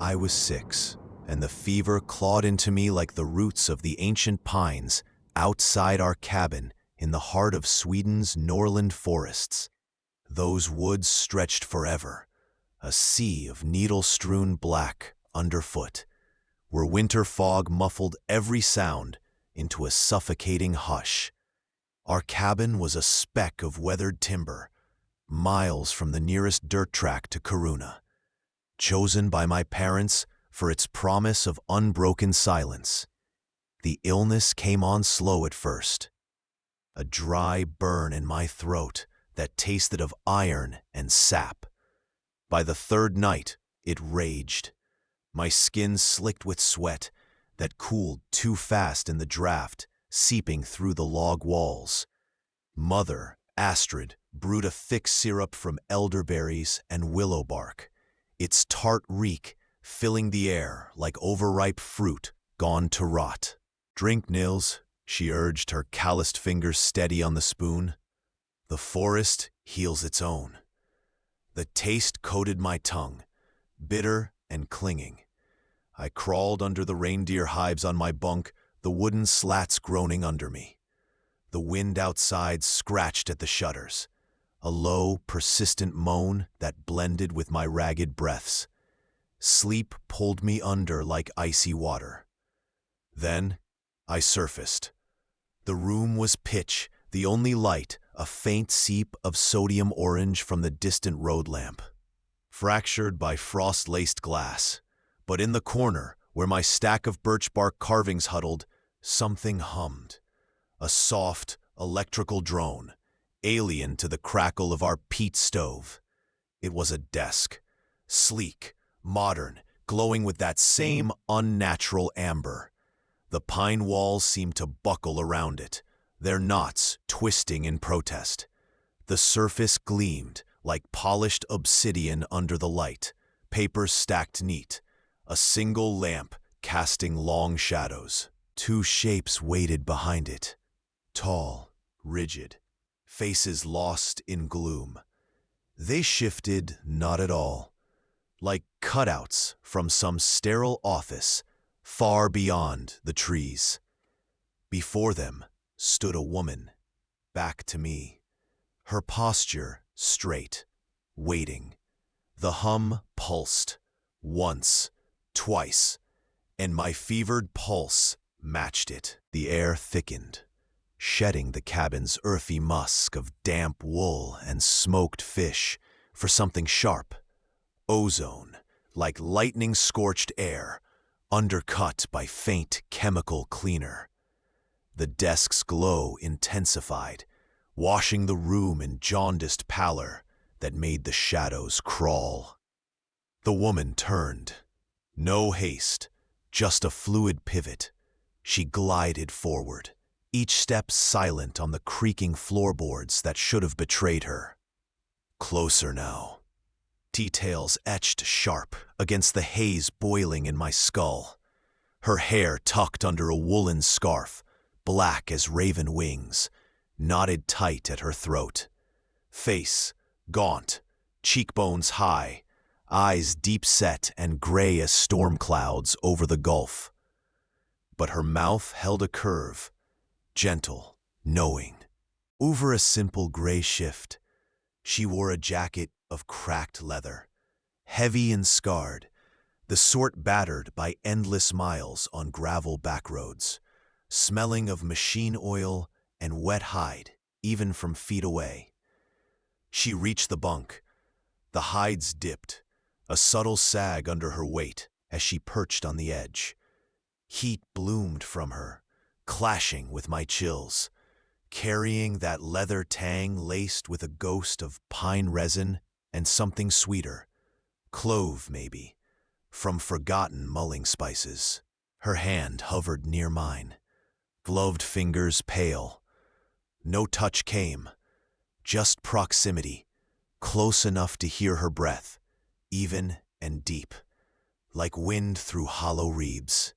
I was 6, and the fever clawed into me like the roots of the ancient pines outside our cabin in the heart of Sweden's Norrland forests. Those woods stretched forever, a sea of needle-strewn black underfoot, where winter fog muffled every sound into a suffocating hush. Our cabin was a speck of weathered timber, miles from the nearest dirt track to Kiruna, chosen by my parents for its promise of unbroken silence. The illness came on slow at first, a dry burn in my throat that tasted of iron and sap. By the third night, it raged, my skin slicked with sweat that cooled too fast in the draft, seeping through the log walls. Mother, Astrid, brewed a thick syrup from elderberries and willow bark, its tart reek filling the air like overripe fruit gone to rot. "Drink, Nils," she urged, her calloused fingers steady on the spoon. "The forest heals its own." The taste coated my tongue, bitter and clinging. I crawled under the reindeer hives on my bunk, the wooden slats groaning under me. The wind outside scratched at the shutters, a low, persistent moan that blended with my ragged breaths. Sleep pulled me under like icy water. Then I surfaced. The room was pitch, the only light a faint seep of sodium orange from the distant road lamp, fractured by frost-laced glass. But in the corner, where my stack of birch bark carvings huddled, something hummed. A soft, electrical drone, alien to the crackle of our peat stove. It was a desk, sleek, modern, glowing with that same unnatural amber. The pine walls seemed to buckle around it, their knots twisting in protest. The surface gleamed like polished obsidian under the light, papers stacked neat, a single lamp casting long shadows. Two shapes waited behind it, tall, rigid, faces lost in gloom. They shifted not at all, like cutouts from some sterile office far beyond the trees. Before them stood a woman, back to me, her posture straight, waiting. The hum pulsed, once, twice, and my fevered pulse matched it. The air thickened, shedding the cabin's earthy musk of damp wool and smoked fish for something sharp. Ozone, like lightning-scorched air, undercut by faint chemical cleaner. The desk's glow intensified, washing the room in jaundiced pallor that made the shadows crawl. The woman turned. No haste, just a fluid pivot. She glided forward, each step silent on the creaking floorboards that should have betrayed her. Closer now. Details etched sharp against the haze boiling in my skull. Her hair tucked under a woolen scarf, black as raven wings, knotted tight at her throat. Face gaunt, cheekbones high, eyes deep-set and gray as storm clouds over the gulf. But her mouth held a curve, gentle, knowing. Over a simple gray shift, she wore a jacket of cracked leather, heavy and scarred, the sort battered by endless miles on gravel backroads, smelling of machine oil and wet hide, even from feet away. She reached the bunk. The hides dipped, a subtle sag under her weight as she perched on the edge. Heat bloomed from her, clashing with my chills, carrying that leather tang laced with a ghost of pine resin and something sweeter, clove maybe, from forgotten mulling spices. Her hand hovered near mine, gloved fingers pale. No touch came, just proximity, close enough to hear her breath, even and deep, like wind through hollow reeds.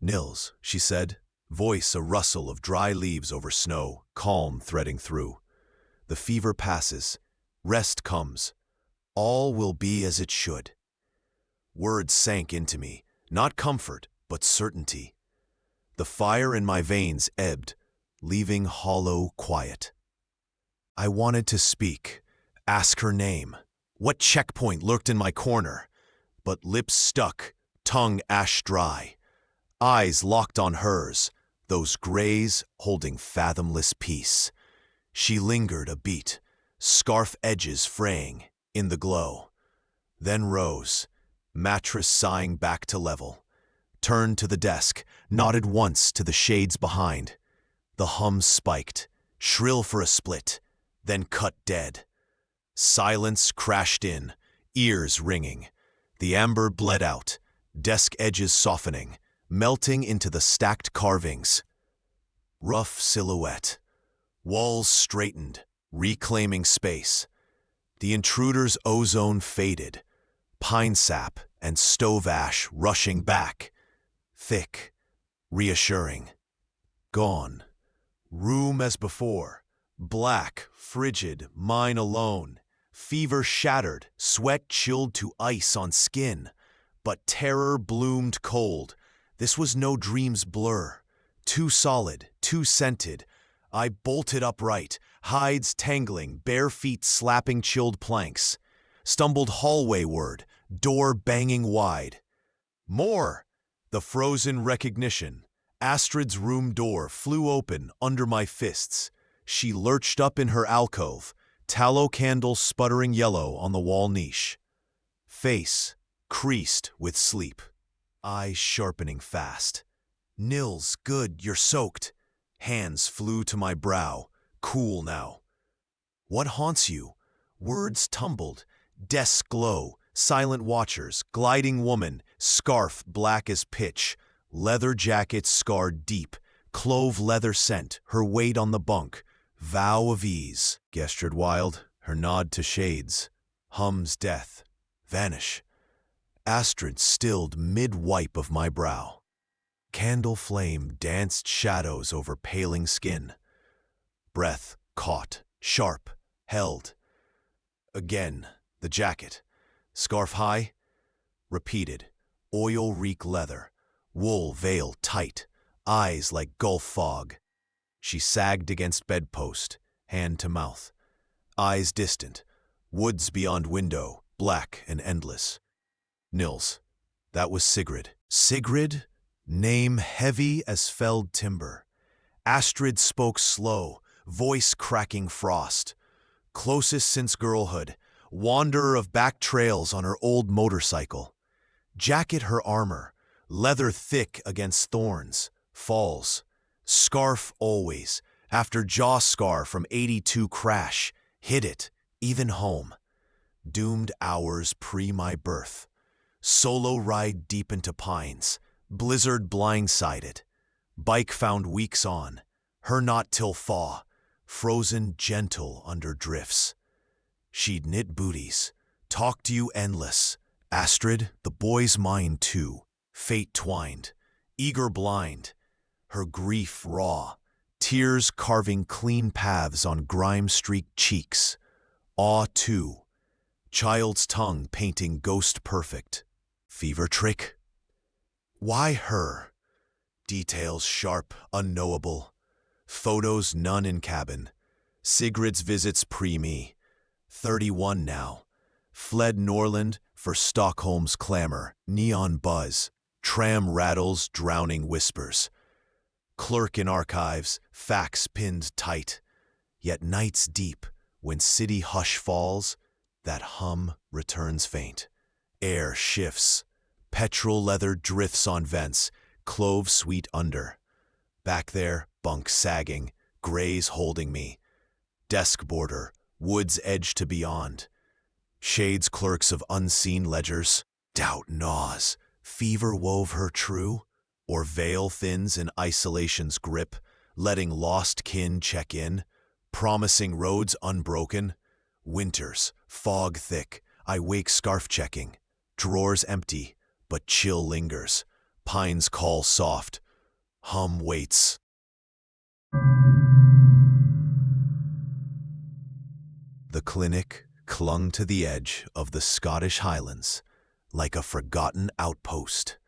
"Nils," she said, voice a rustle of dry leaves over snow, calm threading through. "The fever passes, rest comes, all will be as it should." Words sank into me, not comfort, but certainty. The fire in my veins ebbed, leaving hollow quiet. I wanted to speak, ask her name, what checkpoint lurked in my corner, but lips stuck, tongue ash dry, eyes locked on hers, those grays holding fathomless peace. She lingered a beat, scarf edges fraying in the glow, then rose, mattress sighing back to level, turned to the desk, nodded once to the shades behind. The hum spiked, shrill for a split, then cut dead. Silence crashed in, ears ringing. The amber bled out, desk edges softening, melting into the stacked carvings. Rough silhouette. Walls straightened, reclaiming space. The intruder's ozone faded, pine sap and stove ash rushing back. Thick, reassuring. Gone. Room as before. Black, frigid, mine alone. Fever shattered, sweat chilled to ice on skin. But terror bloomed cold. This was no dream's blur. Too solid, too scented. I bolted upright, hides tangling, bare feet slapping chilled planks. Stumbled hallwayward, door banging wide. More! The frozen recognition. Astrid's room door flew open under my fists. She lurched up in her alcove, tallow candle sputtering yellow on the wall niche. Face creased with sleep, eyes sharpening fast. Nils, good, you're soaked. Hands flew to my brow, cool now. What haunts you? Words tumbled, desks glow, silent watchers, gliding woman, scarf black as pitch, leather jacket scarred deep, clove leather scent, her weight on the bunk. Vow of ease, gestured wild, her nod to shades. Hums death. Vanish. Astrid stilled mid-wipe of my brow. Candle flame danced shadows over paling skin. Breath caught, sharp, held. Again, the jacket. Scarf high. Repeated. Oil-reek leather. Wool veil tight. Eyes like gulf fog. She sagged against bedpost, hand to mouth. Eyes distant. Woods beyond window, black and endless. Nils. That was Sigrid. Sigrid? Name heavy as felled timber. Astrid spoke slow, voice cracking frost. Closest since girlhood, wanderer of back trails on her old motorcycle. Jacket her armor, leather thick against thorns, falls. Scarf always, after jaw scar from 82 crash, hid it, even home. Doomed hours pre my birth. Solo ride deep into pines, blizzard blindsided. Bike found weeks on, her not till thaw, frozen gentle under drifts. She'd knit booties, talk to you endless. Astrid, the boy's mind too, fate twined, eager blind. Her grief raw, tears carving clean paths on grime-streaked cheeks. Awe too, child's tongue painting ghost perfect. Fever trick? Why her? Details sharp, unknowable. Photos none in cabin. Sigrid's visits pre-me. 31 now. Fled Norland for Stockholm's clamor, neon buzz. Tram rattles, drowning whispers. Clerk in archives, facts pinned tight. Yet nights deep, when city hush falls, that hum returns faint. Air shifts. Petrol leather drifts on vents, clove sweet under. Back there, bunk sagging, grays holding me. Desk border, wood's edge to beyond. Shades clerks of unseen ledgers. Doubt gnaws. Fever wove her true? Or veil thins in isolation's grip, letting lost kin check in, promising roads unbroken. Winters, fog thick, I wake scarf checking. Drawers empty, but chill lingers. Pines call soft. Hum waits. The clinic clung to the edge of the Scottish Highlands, like a forgotten outpost.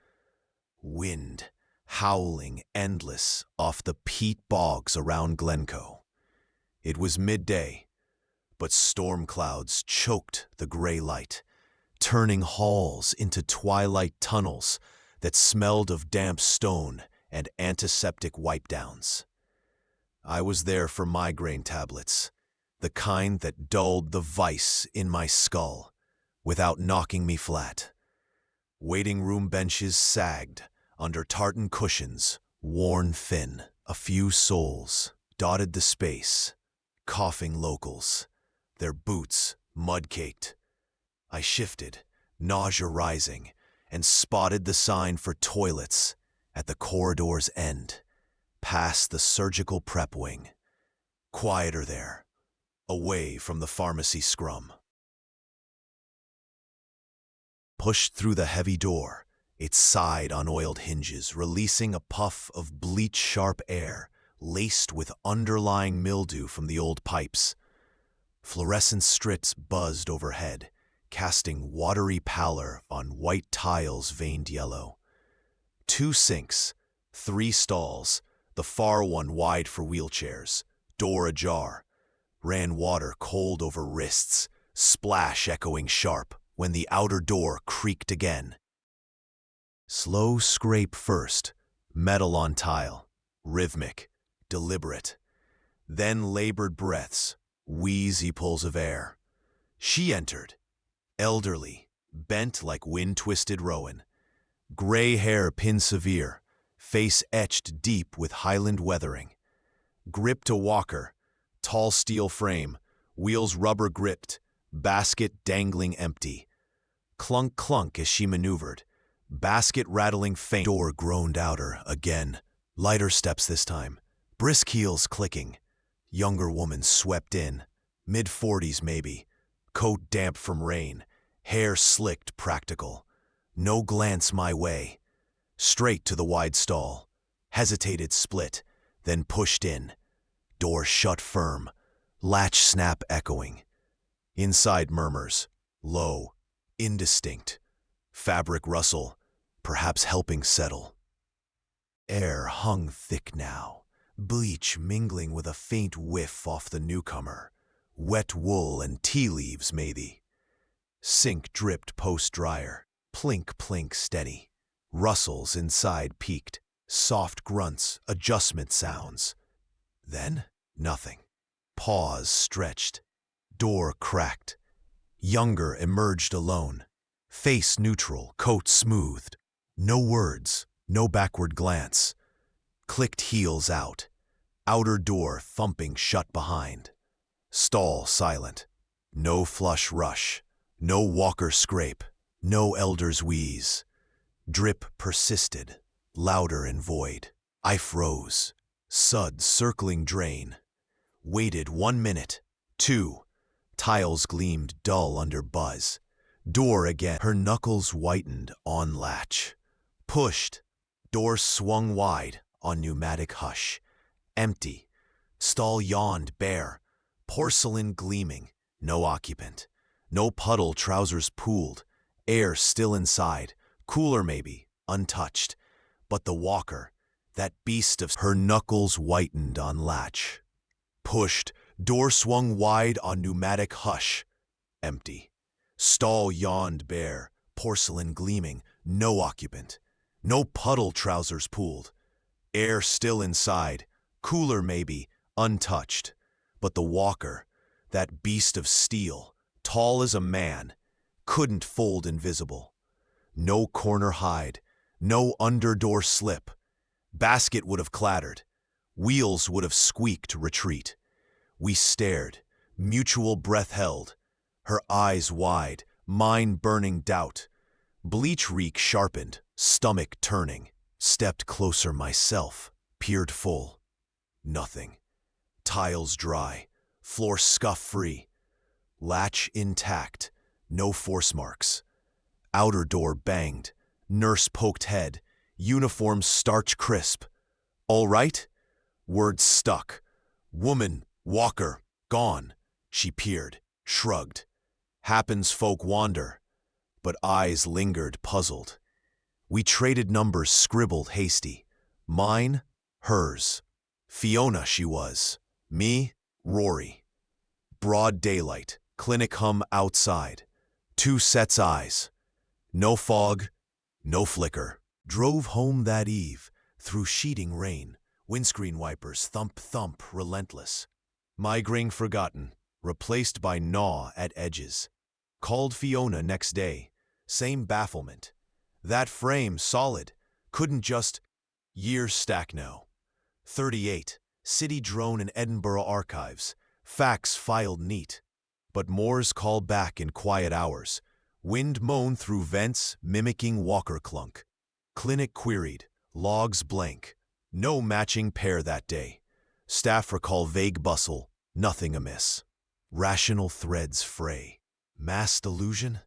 Wind howling endless off the peat bogs around Glencoe. It was midday, but storm clouds choked the gray light, turning halls into twilight tunnels that smelled of damp stone and antiseptic wipe-downs. I was there for migraine tablets, the kind that dulled the vice in my skull without knocking me flat. Waiting room benches sagged under tartan cushions, worn thin. A few souls dotted the space, coughing locals, their boots mud-caked. I shifted, nausea rising, and spotted the sign for toilets at the corridor's end, past the surgical prep wing. Quieter there, away from the pharmacy scrum. Pushed through the heavy door, its side unoiled hinges releasing a puff of bleach-sharp air laced with underlying mildew from the old pipes. Fluorescent strips buzzed overhead, casting watery pallor on white tiles veined yellow. 2 sinks, 3 stalls, the far one wide for wheelchairs, door ajar. Ran water cold over wrists, splash echoing sharp when the outer door creaked again. Slow scrape first, metal on tile, rhythmic, deliberate. Then labored breaths, wheezy pulls of air. She entered, elderly, bent like wind-twisted rowan. Gray hair pinned severe, face etched deep with Highland weathering. Gripped a walker, tall steel frame, wheels rubber gripped, basket dangling empty. Clunk clunk as she maneuvered, basket rattling faint. Door groaned outer again, lighter steps this time, brisk heels clicking. Younger woman swept in, mid-40s maybe, coat damp from rain, hair slicked practical. No glance my way. Straight to the wide stall, hesitated split, then pushed in. Door shut firm, latch snap echoing. Inside murmurs, low, indistinct. Fabric rustle, perhaps helping settle. Air hung thick now, bleach mingling with a faint whiff off the newcomer. Wet wool and tea leaves maybe. Sink dripped post-dryer, plink-plink steady. Rustles inside peaked, soft grunts, adjustment sounds. Then, nothing. Pause stretched. Door cracked. Younger emerged alone. Face neutral, coat smoothed. No words, no backward glance. Clicked heels out. Outer door thumping shut behind. Stall silent. No flush rush. No walker scrape. No elder's wheeze. Drip persisted, louder and void. I froze. Suds circling drain. Waited 1 minute, 2. Tiles gleamed dull under buzz. Door again. Her knuckles whitened on latch. Pushed. Door swung wide on pneumatic hush. Empty. Stall yawned bare. Porcelain gleaming. No occupant. No puddle, trousers pooled. Air still inside. Cooler maybe, untouched. But the walker, that beast of... Her knuckles whitened on latch. Pushed, door swung wide on pneumatic hush. Empty. Stall yawned bare, porcelain gleaming, no occupant. No puddle, trousers pooled. Air still inside, cooler maybe, untouched. But the walker, that beast of steel, tall as a man, couldn't fold invisible. No corner hide, no under-door slip. Basket would have clattered. Wheels would have squeaked retreat. We stared, mutual breath held. Her eyes wide, mine burning doubt. Bleach reek sharpened, stomach turning. Stepped closer myself, peered full. Nothing. Tiles dry, floor scuff-free. Latch intact, no force marks. Outer door banged, nurse poked head, uniform starch crisp. All right? Words stuck. Woman, walker, gone. She peered, shrugged. Happens folk wander. but eyes lingered puzzled. We traded numbers scribbled hasty. Mine, hers. Fiona she was. Me, Rory. Broad daylight, clinic hum outside. 2 sets eyes. No fog, no flicker. Drove home that eve, through sheeting rain. Windscreen wipers thump-thump relentless. Migraine forgotten, replaced by gnaw at edges. Called Fiona next day, same bafflement. That frame, solid, couldn't just... Years stack now. 38, city drone in Edinburgh archives. Facts filed neat. But Moore's call back in quiet hours. Wind moan through vents, mimicking walker clunk. Clinic queried, logs blank. No matching pair that day. Staff recall vague bustle, nothing amiss. Rational threads fray. Mass delusion?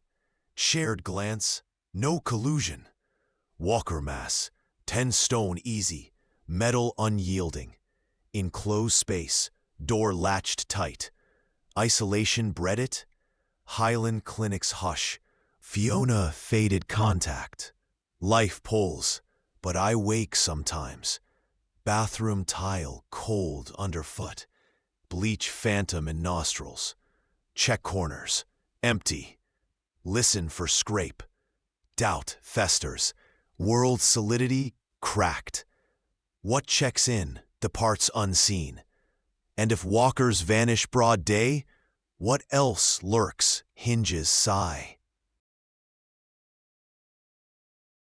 Shared glance? No collusion. Walker mass, 10 stone easy, metal unyielding. Enclosed space, door latched tight. Isolation bred it? Highland Clinic's hush. Fiona faded contact. Life pulls, but I wake sometimes. Bathroom tile cold underfoot. Bleach phantom in nostrils. Check corners, empty. Listen for scrape. Doubt festers. World solidity cracked. What checks in departs unseen. And if walkers vanish broad day, what else lurks hinges sigh?